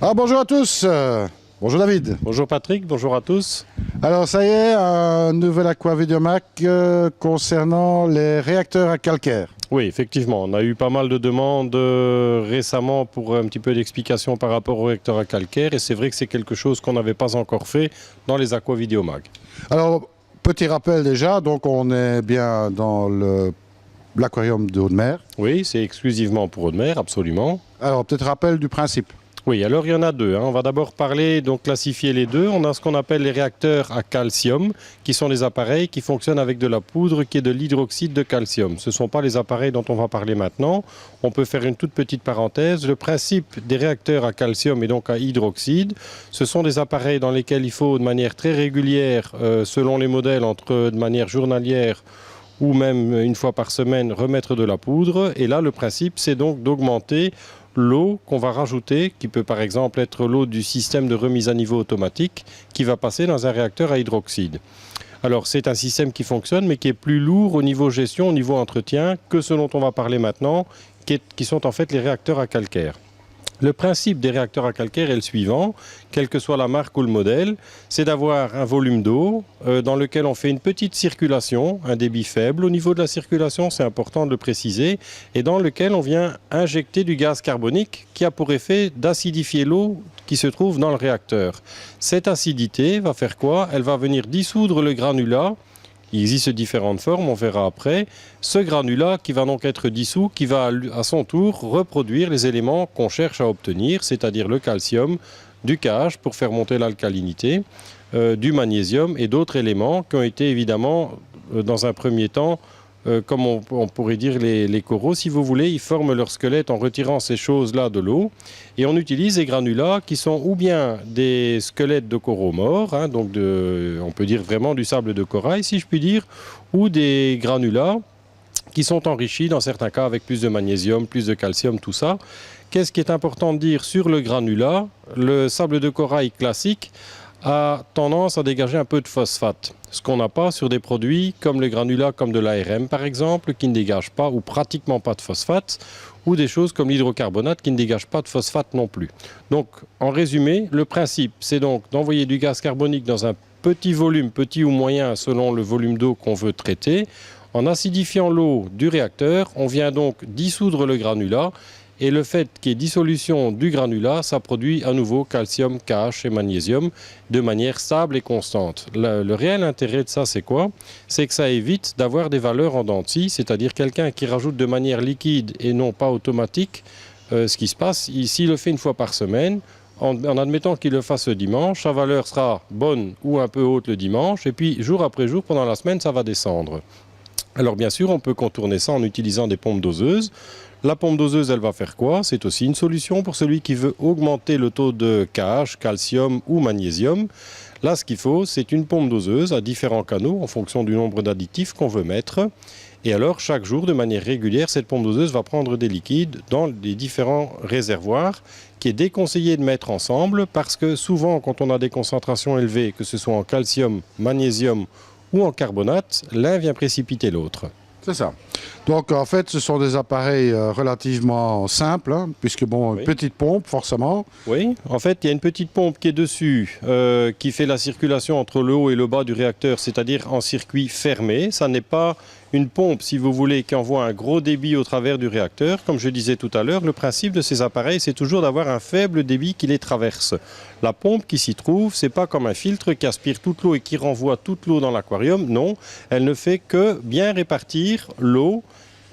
Ah, bonjour à tous. Bonjour David. Bonjour Patrick, bonjour à tous. Alors ça y est, un nouvel Aquavideomac concernant les réacteurs à calcaire. Oui, effectivement, on a eu pas mal de demandes récemment pour un petit peu d'explications par rapport au réacteur à calcaire et c'est vrai que c'est quelque chose qu'on n'avait pas encore fait dans les Aquavideomac. Alors, petit rappel déjà, donc on est bien dans l'aquarium de Haute-Mer. Oui, c'est exclusivement pour eau de mer, absolument. Alors, peut-être rappel du principe. Oui, alors il y en a deux. On va d'abord parler, donc classifier les deux. On a ce qu'on appelle les réacteurs à calcium, qui sont des appareils qui fonctionnent avec de la poudre qui est de l'hydroxyde de calcium. Ce ne sont pas les appareils dont on va parler maintenant. On peut faire une toute petite parenthèse. Le principe des réacteurs à calcium et donc à hydroxyde, ce sont des appareils dans lesquels il faut de manière très régulière, selon les modèles, de manière journalière ou même une fois par semaine, remettre de la poudre. Et là, le principe, c'est donc d'augmenter l'eau qu'on va rajouter, qui peut par exemple être l'eau du système de remise à niveau automatique, qui va passer dans un réacteur à hydroxyde. Alors c'est un système qui fonctionne, mais qui est plus lourd au niveau gestion, au niveau entretien, que ce dont on va parler maintenant, qui sont en fait les réacteurs à calcaire. Le principe des réacteurs à calcaire est le suivant, quelle que soit la marque ou le modèle, c'est d'avoir un volume d'eau dans lequel on fait une petite circulation, un débit faible au niveau de la circulation, c'est important de le préciser, et dans lequel on vient injecter du gaz carbonique qui a pour effet d'acidifier l'eau qui se trouve dans le réacteur. Cette acidité va faire quoi? Elle va venir dissoudre le granulat. Il existe différentes formes, on verra après. Ce granulat qui va donc être dissous, qui va à son tour reproduire les éléments qu'on cherche à obtenir, c'est-à-dire le calcium, du KH pour faire monter l'alcalinité, du magnésium et d'autres éléments qui ont été évidemment, dans un premier temps, comme on pourrait dire les coraux, si vous voulez, ils forment leur squelette en retirant ces choses-là de l'eau. Et on utilise des granulats qui sont ou bien des squelettes de coraux morts, donc on peut dire vraiment du sable de corail, si je puis dire, ou des granulats qui sont enrichis dans certains cas avec plus de magnésium, plus de calcium, tout ça. Qu'est-ce qui est important de dire sur le granulat? Le sable de corail classique a tendance à dégager un peu de phosphate. Ce qu'on n'a pas sur des produits comme les granulats, comme de l'ARM par exemple, qui ne dégagent pas ou pratiquement pas de phosphate, ou des choses comme l'hydrocarbonate qui ne dégagent pas de phosphate non plus. Donc, en résumé, le principe, c'est donc d'envoyer du gaz carbonique dans un petit volume, petit ou moyen, selon le volume d'eau qu'on veut traiter. En acidifiant l'eau du réacteur, on vient donc dissoudre le granulat. Et le fait qu'il y ait dissolution du granulat, ça produit à nouveau calcium, KH et magnésium de manière stable et constante. Le réel intérêt de ça, c'est quoi? C'est que ça évite d'avoir des valeurs en dents de scie, c'est-à-dire quelqu'un qui rajoute de manière liquide et non pas automatique. Ce qui se passe, s'il le fait une fois par semaine, en admettant qu'il le fasse le dimanche, sa valeur sera bonne ou un peu haute le dimanche, et puis jour après jour, pendant la semaine, ça va descendre. Alors bien sûr, on peut contourner ça en utilisant des pompes doseuses. La pompe doseuse, elle va faire quoi? C'est aussi une solution pour celui qui veut augmenter le taux de KH, calcium ou magnésium. Là, ce qu'il faut, c'est une pompe doseuse à différents canaux en fonction du nombre d'additifs qu'on veut mettre. Et alors, chaque jour, de manière régulière, cette pompe doseuse va prendre des liquides dans les différents réservoirs qui est déconseillé de mettre ensemble parce que souvent, quand on a des concentrations élevées, que ce soit en calcium, magnésium ou en carbonate, l'un vient précipiter l'autre. C'est ça. Donc en fait, ce sont des appareils relativement simples, puisque bon, une petite pompe forcément. Oui, en fait, il y a une petite pompe qui est dessus, qui fait la circulation entre le haut et le bas du réacteur, c'est-à-dire en circuit fermé. Ça n'est pas une pompe, si vous voulez, qui envoie un gros débit au travers du réacteur. Comme je disais tout à l'heure, le principe de ces appareils, c'est toujours d'avoir un faible débit qui les traverse. La pompe qui s'y trouve, c'est pas comme un filtre qui aspire toute l'eau et qui renvoie toute l'eau dans l'aquarium. Non, elle ne fait que bien répartir l'eau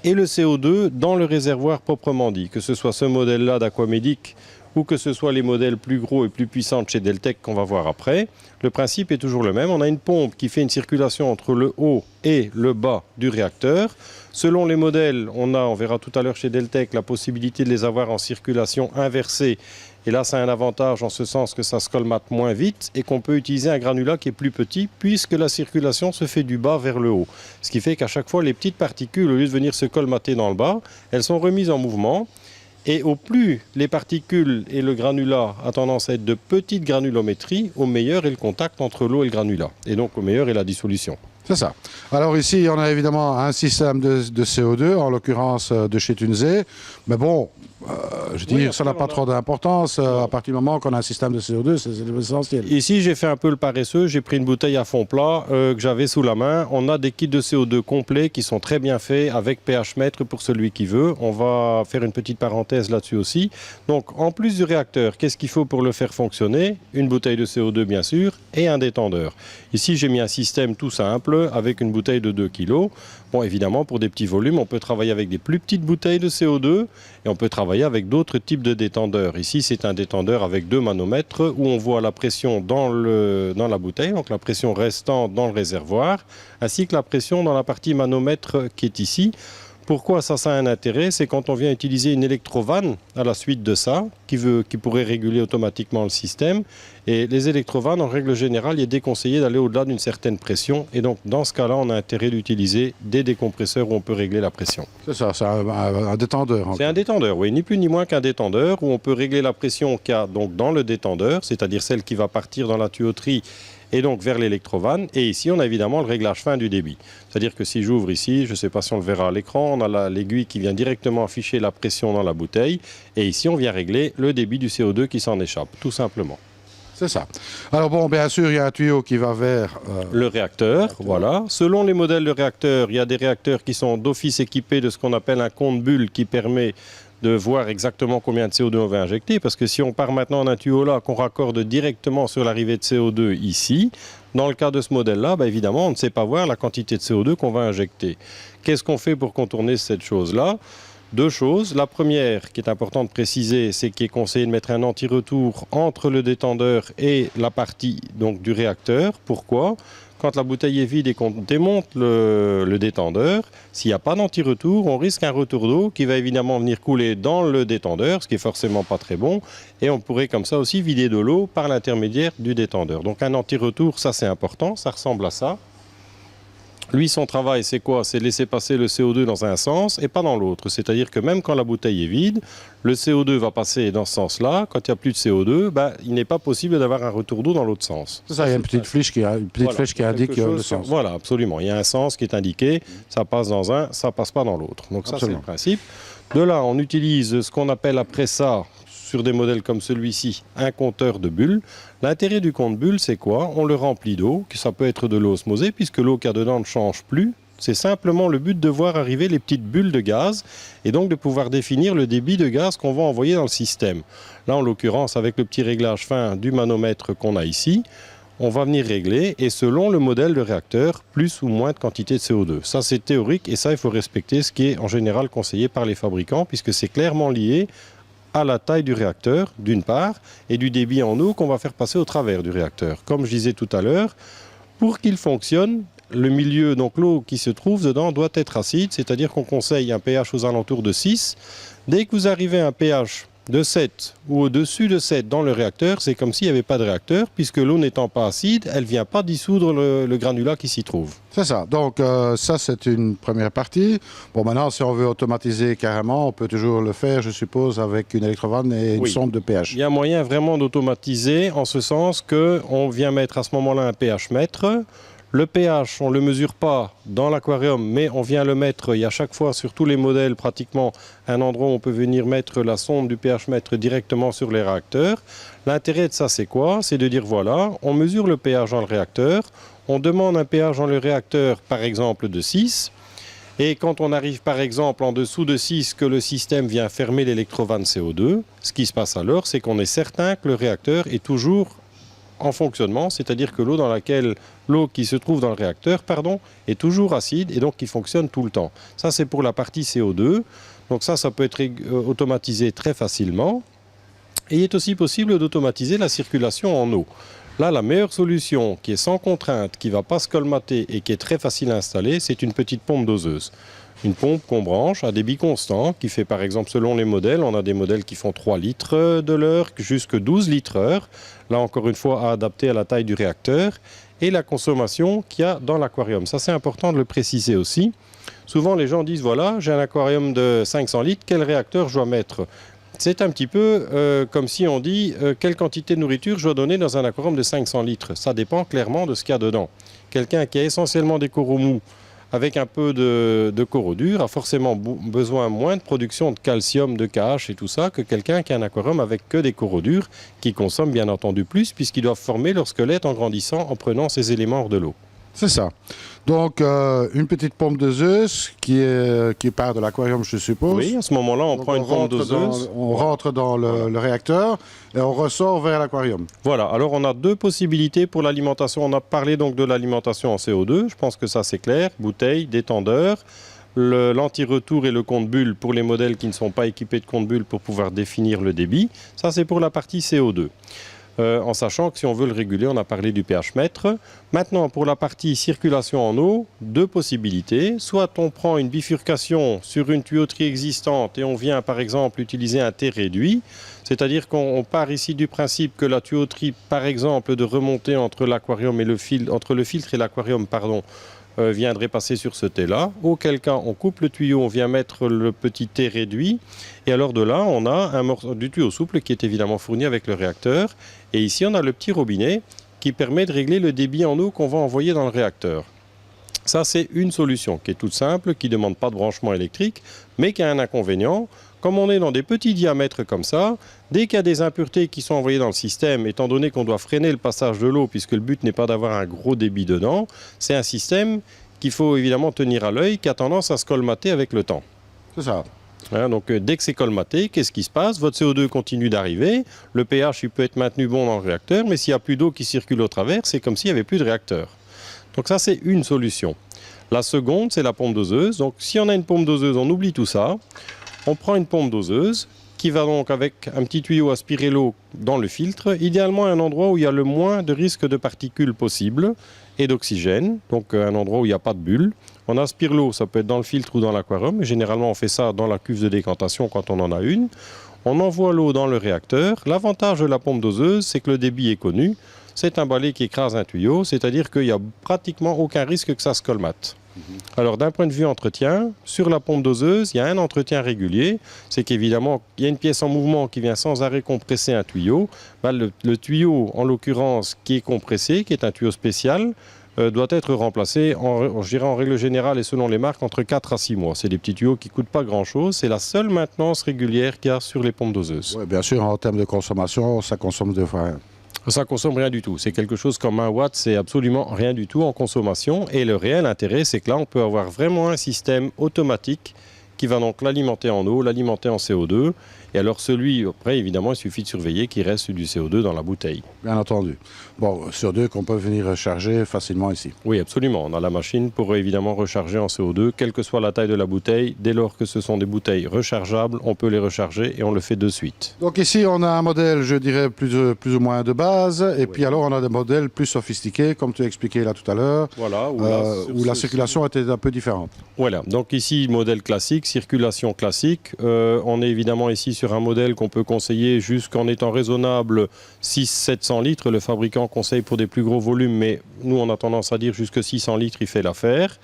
et le CO2 dans le réservoir proprement dit. Que ce soit ce modèle-là d'Aquamedic ou que ce soit les modèles plus gros et plus puissants de chez Deltec qu'on va voir après, le principe est toujours le même. On a une pompe qui fait une circulation entre le haut et le bas du réacteur. Selon les modèles, on verra tout à l'heure chez Deltec, la possibilité de les avoir en circulation inversée. Et là, ça a un avantage en ce sens que ça se colmate moins vite et qu'on peut utiliser un granulat qui est plus petit puisque la circulation se fait du bas vers le haut. Ce qui fait qu'à chaque fois, les petites particules, au lieu de venir se colmater dans le bas, elles sont remises en mouvement. Et au plus les particules et le granulat a tendance à être de petite granulométrie, au meilleur est le contact entre l'eau et le granulat. Et donc au meilleur est la dissolution. C'est ça. Alors ici, on a évidemment un système de CO2, en l'occurrence de chez Tunze. Mais bon, Je veux dire, ça n'a pas trop d'importance. À partir du moment qu'on a un système de CO2, c'est essentiel. Ici, j'ai fait un peu le paresseux. J'ai pris une bouteille à fond plat que j'avais sous la main. On a des kits de CO2 complets qui sont très bien faits avec pH mètre pour celui qui veut. On va faire une petite parenthèse là-dessus aussi. Donc, en plus du réacteur, qu'est-ce qu'il faut pour le faire fonctionner? Une bouteille de CO2, bien sûr, et un détendeur. Ici, j'ai mis un système tout simple avec une bouteille de 2 kg. Bon, évidemment, pour des petits volumes, on peut travailler avec des plus petites bouteilles de CO2 et on peut travailler avec d'autres types de détendeurs. Ici, c'est un détendeur avec 2 manomètres où on voit la pression dans la bouteille, donc la pression restant dans le réservoir, ainsi que la pression dans la partie manomètre qui est ici. Pourquoi ça a un intérêt? C'est quand on vient utiliser une électrovanne à la suite de ça, qui pourrait réguler automatiquement le système. Et les électrovannes, en règle générale, il est déconseillé d'aller au-delà d'une certaine pression. Et donc, dans ce cas-là, on a intérêt d'utiliser des décompresseurs où on peut régler la pression. C'est ça, c'est un détendeur. C'est un détendeur, oui, ni plus ni moins qu'un détendeur, où on peut régler la pression qu'il y a donc dans le détendeur, c'est-à-dire celle qui va partir dans la tuyauterie et donc vers l'électrovanne. Et ici, on a évidemment le réglage fin du débit. C'est-à-dire que si j'ouvre ici, je ne sais pas si on le verra à l'écran, on a l'aiguille qui vient directement afficher la pression dans la bouteille. Et ici, on vient régler le débit du CO2 qui s'en échappe, tout simplement. C'est ça. Alors bon, bien sûr, il y a un tuyau qui va vers... le réacteur, voilà. Selon les modèles de réacteurs, il y a des réacteurs qui sont d'office équipés de ce qu'on appelle un compte-bulle qui permet de voir exactement combien de CO2 on va injecter. Parce que si on part maintenant d'un tuyau là qu'on raccorde directement sur l'arrivée de CO2 ici, dans le cas de ce modèle-là, évidemment, on ne sait pas voir la quantité de CO2 qu'on va injecter. Qu'est-ce qu'on fait pour contourner cette chose-là? Deux choses. La première, qui est importante de préciser, c'est qu'il est conseillé de mettre un anti-retour entre le détendeur et la partie donc, du réacteur. Pourquoi? Quand la bouteille est vide et qu'on démonte le détendeur, s'il n'y a pas d'anti-retour, on risque un retour d'eau qui va évidemment venir couler dans le détendeur, ce qui est forcément pas très bon. Et on pourrait comme ça aussi vider de l'eau par l'intermédiaire du détendeur. Donc un anti-retour, ça c'est important, ça ressemble à ça. Lui, son travail, c'est quoi? C'est laisser passer le CO2 dans un sens et pas dans l'autre. C'est-à-dire que même quand la bouteille est vide, le CO2 va passer dans ce sens-là. Quand il n'y a plus de CO2, il n'est pas possible d'avoir un retour d'eau dans l'autre sens. C'est ça, il y a une petite flèche qui indique le sens. Voilà, absolument. Il y a un sens qui est indiqué. Ça passe dans un, ça passe pas dans l'autre. Donc ça, c'est le principe. De là, on utilise ce qu'on appelle après ça, sur des modèles comme celui-ci, un compteur de bulles. L'intérêt du compte-bulles, c'est quoi? On le remplit d'eau, que ça peut être de l'eau osmosée, puisque l'eau qu'il y a dedans ne change plus. C'est simplement le but de voir arriver les petites bulles de gaz, et donc de pouvoir définir le débit de gaz qu'on va envoyer dans le système. Là, en l'occurrence, avec le petit réglage fin du manomètre qu'on a ici, on va venir régler, et selon le modèle de réacteur, plus ou moins de quantité de CO2. Ça, c'est théorique, et ça, il faut respecter ce qui est en général conseillé par les fabricants, puisque c'est clairement lié à la taille du réacteur, d'une part, et du débit en eau qu'on va faire passer au travers du réacteur. Comme je disais tout à l'heure, pour qu'il fonctionne, le milieu, donc l'eau qui se trouve dedans, doit être acide, c'est-à-dire qu'on conseille un pH aux alentours de 6. Dès que vous arrivez à un pH de 7 ou au-dessus de 7 dans le réacteur, c'est comme s'il n'y avait pas de réacteur, puisque l'eau n'étant pas acide, elle ne vient pas dissoudre le granulat qui s'y trouve. C'est ça. Donc ça, c'est une première partie. Bon, maintenant, si on veut automatiser carrément, on peut toujours le faire, je suppose, avec une électrovanne et une sonde de pH. Il y a moyen vraiment d'automatiser, en ce sens qu'on vient mettre à ce moment-là un pH mètre. Le pH, on ne le mesure pas dans l'aquarium, mais on vient le mettre, il y a chaque fois sur tous les modèles pratiquement un endroit où on peut venir mettre la sonde du pH mètre directement sur les réacteurs. L'intérêt de ça, c'est quoi? C'est de dire, voilà, on mesure le pH dans le réacteur, on demande un pH dans le réacteur, par exemple, de 6, et quand on arrive, par exemple, en dessous de 6, que le système vient fermer l'électrovanne CO2, ce qui se passe alors, c'est qu'on est certain que le réacteur est toujours en fonctionnement, c'est-à-dire que l'eau qui se trouve dans le réacteur, est toujours acide et donc qui fonctionne tout le temps. Ça, c'est pour la partie CO2. Donc ça peut être automatisé très facilement. Et il est aussi possible d'automatiser la circulation en eau. Là, la meilleure solution, qui est sans contrainte, qui ne va pas se colmater et qui est très facile à installer, c'est une petite pompe doseuse. Une pompe qu'on branche à débit constant, qui fait par exemple selon les modèles, on a des modèles qui font 3 litres de l'heure, jusque 12 litres heure. Là encore une fois, adapté à la taille du réacteur et la consommation qu'il y a dans l'aquarium. Ça, c'est important de le préciser aussi. Souvent, les gens disent, voilà, j'ai un aquarium de 500 litres, quel réacteur je dois mettre? C'est un petit peu comme si on dit quelle quantité de nourriture je dois donner dans un aquarium de 500 litres. Ça dépend clairement de ce qu'il y a dedans. Quelqu'un qui a essentiellement des coraux mous avec un peu de corrodure, a forcément besoin moins de production de calcium, de KH et tout ça que quelqu'un qui a un aquarium avec que des corrodures, qui consomme bien entendu plus, puisqu'ils doivent former leur squelette en grandissant, en prenant ces éléments hors de l'eau. C'est ça. Donc, une petite pompe doseuse qui part de l'aquarium, je suppose. Oui, à ce moment-là, on prend une pompe doseuse. On rentre dans le réacteur et on ressort vers l'aquarium. Voilà, alors on a deux possibilités pour l'alimentation. On a parlé donc de l'alimentation en CO2, je pense que ça c'est clair. Bouteille, détendeur, l'anti-retour et le compte-bulle pour les modèles qui ne sont pas équipés de compte-bulle pour pouvoir définir le débit. Ça c'est pour la partie CO2. En sachant que si on veut le réguler, on a parlé du pH mètre. Maintenant, pour la partie circulation en eau, deux possibilités. Soit on prend une bifurcation sur une tuyauterie existante et on vient par exemple utiliser un T réduit, c'est-à-dire qu'on part ici du principe que la tuyauterie, par exemple, de remonter entre l'aquarium et le filtre, entre le filtre et l'aquarium, pardon, viendrait passer sur ce T-là, auquel cas on coupe le tuyau, on vient mettre le petit T réduit, et alors de là on a un morceau du tuyau souple qui est évidemment fourni avec le réacteur, et ici on a le petit robinet qui permet de régler le débit en eau qu'on va envoyer dans le réacteur. Ça c'est une solution qui est toute simple, qui ne demande pas de branchement électrique, mais qui a un inconvénient. Comme on est dans des petits diamètres comme ça, dès qu'il y a des impuretés qui sont envoyées dans le système, étant donné qu'on doit freiner le passage de l'eau, puisque le but n'est pas d'avoir un gros débit dedans, c'est un système qu'il faut évidemment tenir à l'œil, qui a tendance à se colmater avec le temps. C'est ça. Hein, donc dès que c'est colmaté, qu'est-ce qui se passe? Votre CO2 continue d'arriver, le pH il peut être maintenu bon dans le réacteur, mais s'il n'y a plus d'eau qui circule au travers, c'est comme s'il n'y avait plus de réacteur. Donc ça c'est une solution. La seconde, c'est la pompe doseuse. Donc si on a une pompe doseuse, on oublie tout ça. On prend une pompe doseuse qui va donc avec un petit tuyau aspirer l'eau dans le filtre, idéalement à un endroit où il y a le moins de risque de particules possible et d'oxygène, donc un endroit où il n'y a pas de bulle. On aspire l'eau, ça peut être dans le filtre ou dans l'aquarium, généralement on fait ça dans la cuve de décantation quand on en a une. On envoie l'eau dans le réacteur. L'avantage de la pompe doseuse, c'est que le débit est connu. C'est un balai qui écrase un tuyau, c'est-à-dire qu'il n'y a pratiquement aucun risque que ça se colmate. Alors d'un point de vue entretien, sur la pompe doseuse, il y a un entretien régulier. C'est qu'évidemment, il y a une pièce en mouvement qui vient sans arrêt compresser un tuyau. Le tuyau, en l'occurrence, qui est compressé, qui est un tuyau spécial, doit être remplacé, je dirais en règle générale et selon les marques, entre 4 à 6 mois. C'est des petits tuyaux qui ne coûtent pas grand-chose. C'est la seule maintenance régulière qu'il y a sur les pompes doseuses. Oui, bien sûr, en termes de consommation, ça consomme 2 fois. Ça consomme rien du tout. C'est quelque chose comme 1 watt, c'est absolument rien du tout en consommation. Et le réel intérêt, c'est que là, on peut avoir vraiment un système automatique qui va donc l'alimenter en eau, l'alimenter en CO2. Et alors celui, après, évidemment, il suffit de surveiller qu'il reste du CO2 dans la bouteille. Bien entendu. Bon, CO2 qu'on peut venir recharger facilement ici. Oui, absolument. On a la machine pour évidemment recharger en CO2, quelle que soit la taille de la bouteille. Dès lors que ce sont des bouteilles rechargeables, on peut les recharger et on le fait de suite. Donc ici, on a un modèle, je dirais, plus ou moins de base. Et puis alors, on a des modèles plus sophistiqués, comme tu as expliqué là tout à l'heure, voilà, où la circulation était un peu différente. Voilà. Donc ici, modèle classique, circulation classique. On est évidemment ici sur un modèle qu'on peut conseiller jusqu'en étant raisonnable 600-700 litres. Le fabricant conseille pour des plus gros volumes, mais nous on a tendance à dire jusque 600 litres il fait l'affaire.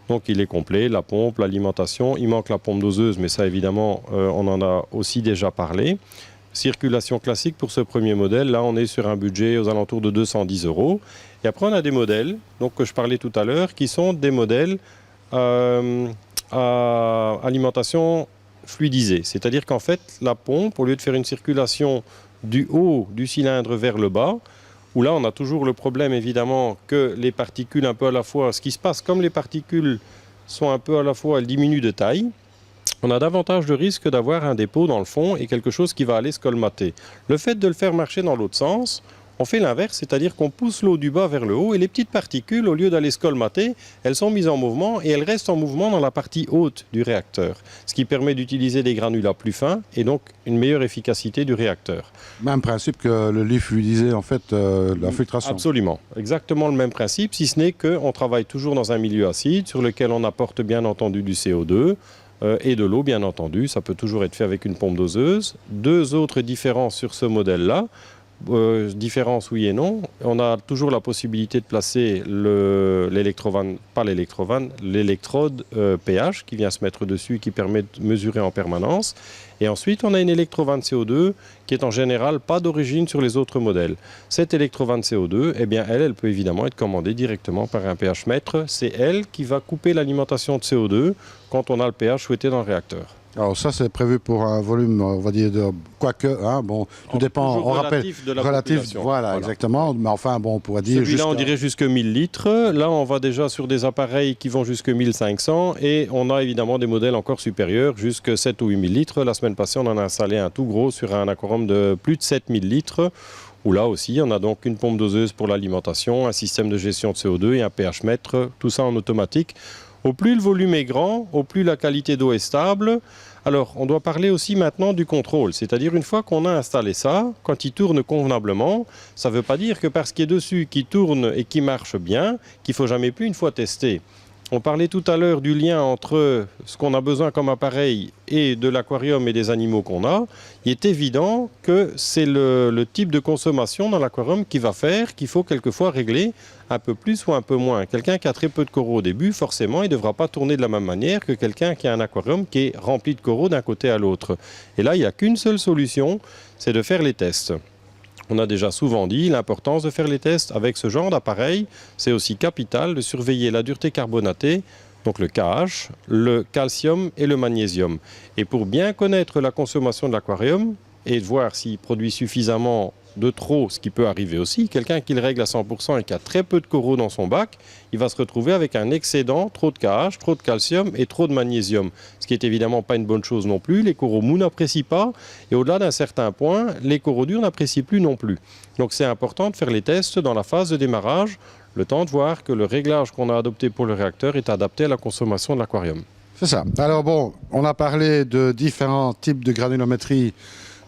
Donc il est complet, la pompe, l'alimentation. Il manque la pompe doseuse, mais ça évidemment on en a aussi déjà parlé. Circulation classique pour ce premier modèle, là on est sur un budget aux alentours de 210 €. Et après on a des modèles donc, que je parlais tout à l'heure qui sont des modèles à alimentation fluidisée. C'est-à-dire qu'en fait, la pompe, au lieu de faire une circulation du haut du cylindre vers le bas, où là, on a toujours le problème, évidemment, que les particules, un peu à la fois, ce qui se passe, comme les particules sont un peu à la fois, elles diminuent de taille, on a davantage de risque d'avoir un dépôt dans le fond et quelque chose qui va aller se colmater. Le fait de le faire marcher dans l'autre sens, on fait l'inverse, c'est-à-dire qu'on pousse l'eau du bas vers le haut et les petites particules, au lieu d'aller se colmater, elles sont mises en mouvement et elles restent en mouvement dans la partie haute du réacteur, ce qui permet d'utiliser des granulats plus fins et donc une meilleure efficacité du réacteur. Même principe que le lit fluidisé, en fait, la filtration. Absolument, exactement le même principe, si ce n'est qu'on travaille toujours dans un milieu acide sur lequel on apporte bien entendu du CO2, et de l'eau, bien entendu. Ça peut toujours être fait avec une pompe doseuse. Deux autres différences sur ce modèle-là. différence oui et non. On a toujours la possibilité de placer l'électrovanne, pas l'électrovanne, l'électrode pH qui vient se mettre dessus et qui permet de mesurer en permanence. Et ensuite, on a une électrovanne CO2 qui est en général pas d'origine sur les autres modèles. Cette électrovanne CO2, eh bien, elle peut évidemment être commandée directement par un pH mètre. C'est elle qui va couper l'alimentation de CO2 quand on a le pH souhaité dans le réacteur. Alors ça, c'est prévu pour un volume, on va dire, de quoique, hein, bon, tout dépend, on rappelle, de la relatif, population. Voilà, exactement, mais enfin, bon, on pourrait dire... Celui-là, on dirait jusque 1000 litres, là, on va déjà sur des appareils qui vont jusque 1500, et on a évidemment des modèles encore supérieurs, jusque 7 ou 8000 litres. La semaine passée, on en a installé un tout gros sur un aquarium de plus de 7000 litres, où là aussi, on a donc une pompe doseuse pour l'alimentation, un système de gestion de CO2 et un pH mètre, tout ça en automatique. Au plus le volume est grand, au plus la qualité d'eau est stable. Alors, on doit parler aussi maintenant du contrôle, c'est-à-dire une fois qu'on a installé ça, quand il tourne convenablement, ça ne veut pas dire que parce qu'il est dessus, qu'il tourne et qu'il marche bien, qu'il ne faut jamais plus une fois tester. On parlait tout à l'heure du lien entre ce qu'on a besoin comme appareil et de l'aquarium et des animaux qu'on a. Il est évident que c'est le type de consommation dans l'aquarium qui va faire qu'il faut quelquefois régler un peu plus ou un peu moins. Quelqu'un qui a très peu de coraux au début, forcément, il ne devra pas tourner de la même manière que quelqu'un qui a un aquarium qui est rempli de coraux d'un côté à l'autre. Et là, il n'y a qu'une seule solution, c'est de faire les tests. On a déjà souvent dit l'importance de faire les tests avec ce genre d'appareil. C'est aussi capital de surveiller la dureté carbonatée, donc le KH, le calcium et le magnésium. Et pour bien connaître la consommation de l'aquarium et de voir s'il produit suffisamment de trop, ce qui peut arriver aussi, quelqu'un qui le règle à 100% et qui a très peu de coraux dans son bac, il va se retrouver avec un excédent, trop de KH, trop de calcium et trop de magnésium. Ce qui est évidemment pas une bonne chose non plus. Les coraux mous n'apprécient pas et au-delà d'un certain point, les coraux durs n'apprécient plus non plus. Donc c'est important de faire les tests dans la phase de démarrage, le temps de voir que le réglage qu'on a adopté pour le réacteur est adapté à la consommation de l'aquarium. C'est ça. Alors bon, on a parlé de différents types de granulométrie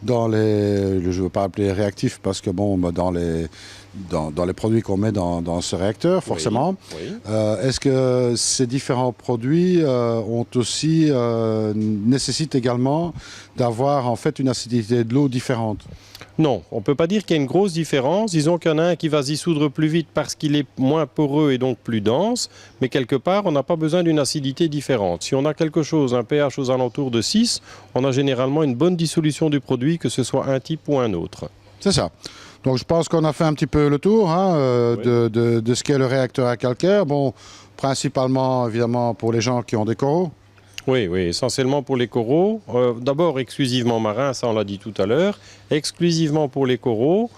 dans les, je ne veux pas appeler réactifs parce que bon, dans les produits qu'on met dans ce réacteur, forcément. Oui, oui. Est-ce que ces différents produits ont aussi, nécessitent également d'avoir en fait une acidité de l'eau différente? Non, on ne peut pas dire qu'il y a une grosse différence. Disons qu'il y en a un qui va se dissoudre plus vite parce qu'il est moins poreux et donc plus dense. Mais quelque part, on n'a pas besoin d'une acidité différente. Si on a quelque chose, un pH aux alentours de 6, on a généralement une bonne dissolution du produit, que ce soit un type ou un autre. C'est ça. Donc je pense qu'on a fait un petit peu le tour oui. de ce qu'est le réacteur à calcaire. Bon, principalement évidemment pour les gens qui ont des coraux. Oui, oui, essentiellement pour les coraux. D'abord exclusivement marins, ça on l'a dit tout à l'heure. Exclusivement pour les coraux,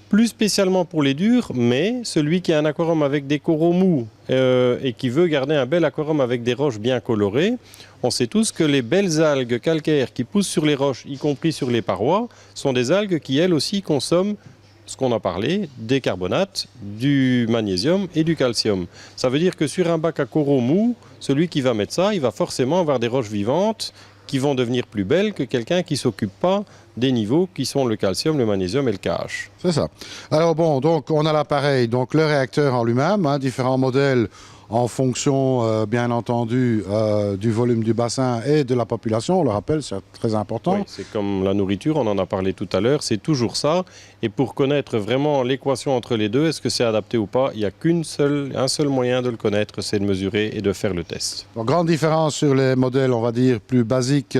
plus spécialement pour les durs, mais celui qui a un aquarium avec des coraux mous et qui veut garder un bel aquarium avec des roches bien colorées, on sait tous que les belles algues calcaires qui poussent sur les roches, y compris sur les parois, sont des algues qui elles aussi consomment ce qu'on a parlé, des carbonates, du magnésium et du calcium. Ça veut dire que sur un bac à coraux mous, celui qui va mettre ça, il va forcément avoir des roches vivantes qui vont devenir plus belles que quelqu'un qui ne s'occupe pas des niveaux qui sont le calcium, le magnésium et le KH. C'est ça. Alors bon, donc on a l'appareil, donc le réacteur en lui-même, hein, différents modèles en fonction, bien entendu, du volume du bassin et de la population. On le rappelle, c'est très important. Oui, c'est comme la nourriture, on en a parlé tout à l'heure, c'est toujours ça. Et pour connaître vraiment l'équation entre les deux, est-ce que c'est adapté ou pas, il n'y a un seul moyen de le connaître, c'est de mesurer et de faire le test. Donc, grande différence sur les modèles, on va dire, plus basiques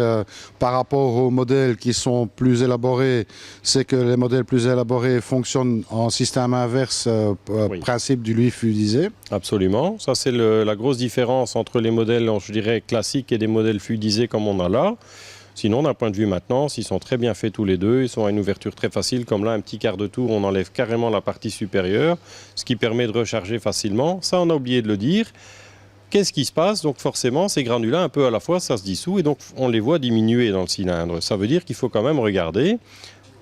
par rapport aux modèles qui sont plus élaborés, c'est que les modèles plus élaborés fonctionnent en système inverse, oui. Principe du lui fluidisé. Absolument. Ça, c'est la grosse différence entre les modèles, je dirais, classiques et des modèles fluidisés comme on a là. Sinon, d'un point de vue maintenance, ils sont très bien faits tous les deux. Ils sont à une ouverture très facile. Comme là, un petit quart de tour, on enlève carrément la partie supérieure, ce qui permet de recharger facilement. Ça, on a oublié de le dire. Qu'est-ce qui se passe? Donc forcément, ces granulats, un peu à la fois, ça se dissout et donc on les voit diminuer dans le cylindre. Ça veut dire qu'il faut quand même regarder.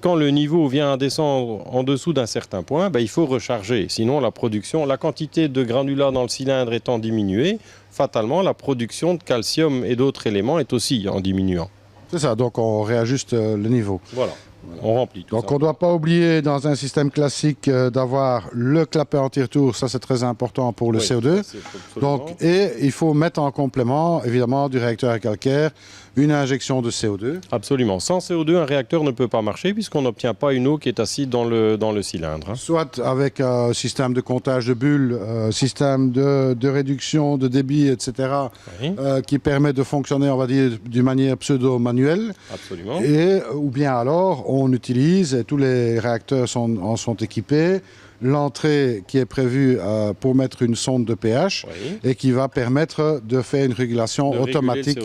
Quand le niveau vient à descendre en dessous d'un certain point, il faut recharger. Sinon, la quantité de granulats dans le cylindre étant diminuée, fatalement, la production de calcium et d'autres éléments est aussi en diminuant. C'est ça, donc on réajuste le niveau. Voilà, on remplit tout ça. Donc on ne doit pas oublier dans un système classique d'avoir le clapet anti-retour, ça c'est très important pour le CO2. Donc, et il faut mettre en complément évidemment du réacteur à calcaire une injection de CO2. Absolument. Sans CO2, un réacteur ne peut pas marcher puisqu'on n'obtient pas une eau qui est assise dans le cylindre. Soit avec un système de comptage de bulles, système de réduction de débit, etc., Oui. qui permet de fonctionner, on va dire, d'une manière pseudo-manuelle. Absolument. Ou bien alors, on utilise, et tous les réacteurs en sont équipés, l'entrée qui est prévue pour mettre une sonde de pH et qui va permettre de faire une régulation automatique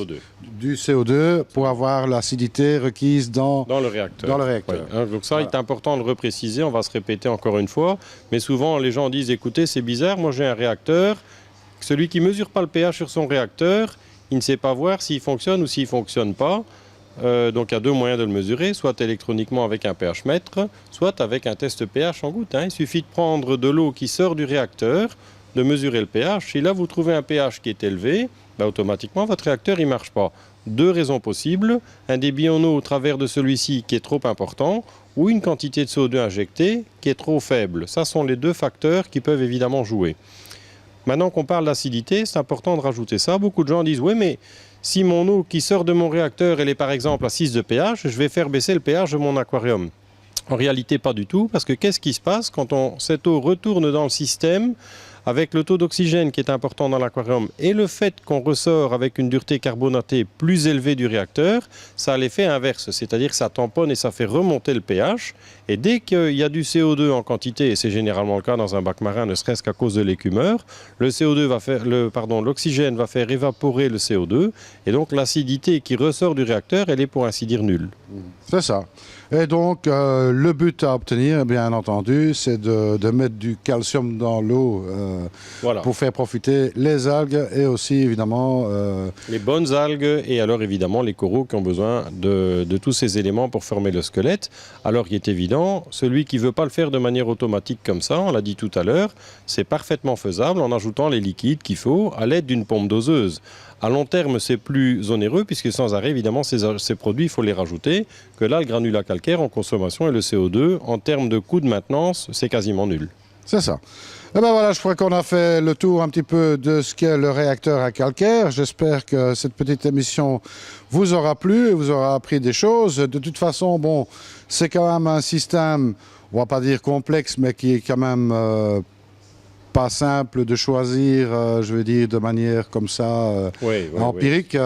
du CO2 pour avoir l'acidité requise dans le réacteur. Oui. Donc ça, il est important de le repréciser, on va se répéter encore une fois, mais souvent les gens disent, écoutez, c'est bizarre, moi j'ai un réacteur, celui qui ne mesure pas le pH sur son réacteur, il ne sait pas voir s'il fonctionne ou s'il ne fonctionne pas. Donc il y a deux moyens de le mesurer, soit électroniquement avec un pH mètre, soit avec un test pH en goutte. Il suffit de prendre de l'eau qui sort du réacteur, de mesurer le pH. Si là vous trouvez un pH qui est élevé, automatiquement votre réacteur ne marche pas. Deux raisons possibles, un débit en eau au travers de celui-ci qui est trop important, ou une quantité de CO2 injectée qui est trop faible. Ça sont les deux facteurs qui peuvent évidemment jouer. Maintenant qu'on parle d'acidité, c'est important de rajouter ça. Beaucoup de gens disent, oui mais si mon eau qui sort de mon réacteur, elle est par exemple à 6 de pH, je vais faire baisser le pH de mon aquarium. En réalité, pas du tout, parce que qu'est-ce qui se passe quand cette eau retourne dans le système avec le taux d'oxygène qui est important dans l'aquarium et le fait qu'on ressort avec une dureté carbonatée plus élevée du réacteur, ça a l'effet inverse, c'est-à-dire que ça tamponne et ça fait remonter le pH. Et dès qu'il y a du CO2 en quantité, et c'est généralement le cas dans un bac marin, ne serait-ce qu'à cause de l'écumeur, l'oxygène va faire évaporer le CO2 et donc l'acidité qui ressort du réacteur, elle est pour ainsi dire nulle. C'est ça. Et donc, le but à obtenir, bien entendu, c'est de mettre du calcium dans l'eau pour faire profiter les algues et aussi, évidemment... les bonnes algues et alors, évidemment, les coraux qui ont besoin de tous ces éléments pour former le squelette. Alors, il est évident, celui qui ne veut pas le faire de manière automatique comme ça, on l'a dit tout à l'heure, c'est parfaitement faisable en ajoutant les liquides qu'il faut à l'aide d'une pompe doseuse. À long terme, c'est plus onéreux puisque sans arrêt, évidemment, ces produits, il faut les rajouter. Que là, le granulat calcaire en consommation et le CO2, en termes de coût de maintenance, c'est quasiment nul. C'est ça. Et ben voilà, je crois qu'on a fait le tour un petit peu de ce qu'est le réacteur à calcaire. J'espère que cette petite émission vous aura plu, vous aura appris des choses. De toute façon, bon, c'est quand même un système, on va pas dire complexe, mais qui est quand même... pas simple de choisir, je veux dire, de manière comme ça, empirique.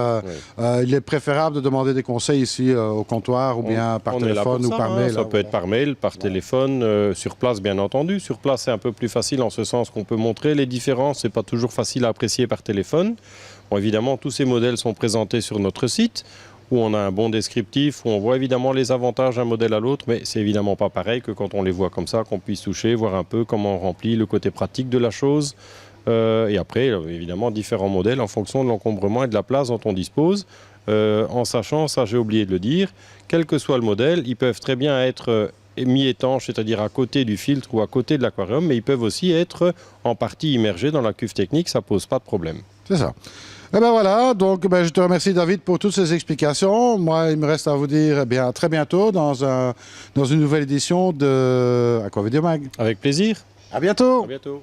Il est préférable de demander des conseils ici au comptoir ou bien par téléphone ou par mail. Ça peut être par mail, par téléphone, sur place bien entendu. Sur place, c'est un peu plus facile en ce sens qu'on peut montrer les différences. C'est pas toujours facile à apprécier par téléphone. Bon, évidemment, tous ces modèles sont présentés sur notre site, où on a un bon descriptif, où on voit évidemment les avantages d'un modèle à l'autre, mais c'est évidemment pas pareil que quand on les voit comme ça, qu'on puisse toucher, voir un peu comment on remplit le côté pratique de la chose. Et après, évidemment, différents modèles en fonction de l'encombrement et de la place dont on dispose. En sachant, ça j'ai oublié de le dire, quel que soit le modèle, ils peuvent très bien être mi-étanches, c'est-à-dire à côté du filtre ou à côté de l'aquarium, mais ils peuvent aussi être en partie immergés dans la cuve technique, ça pose pas de problème. C'est ça. Et ben voilà, donc je te remercie David pour toutes ces explications. Moi, il me reste à vous dire à très bientôt dans une nouvelle édition de Aquavideo Mag. Avec plaisir. À bientôt. À bientôt.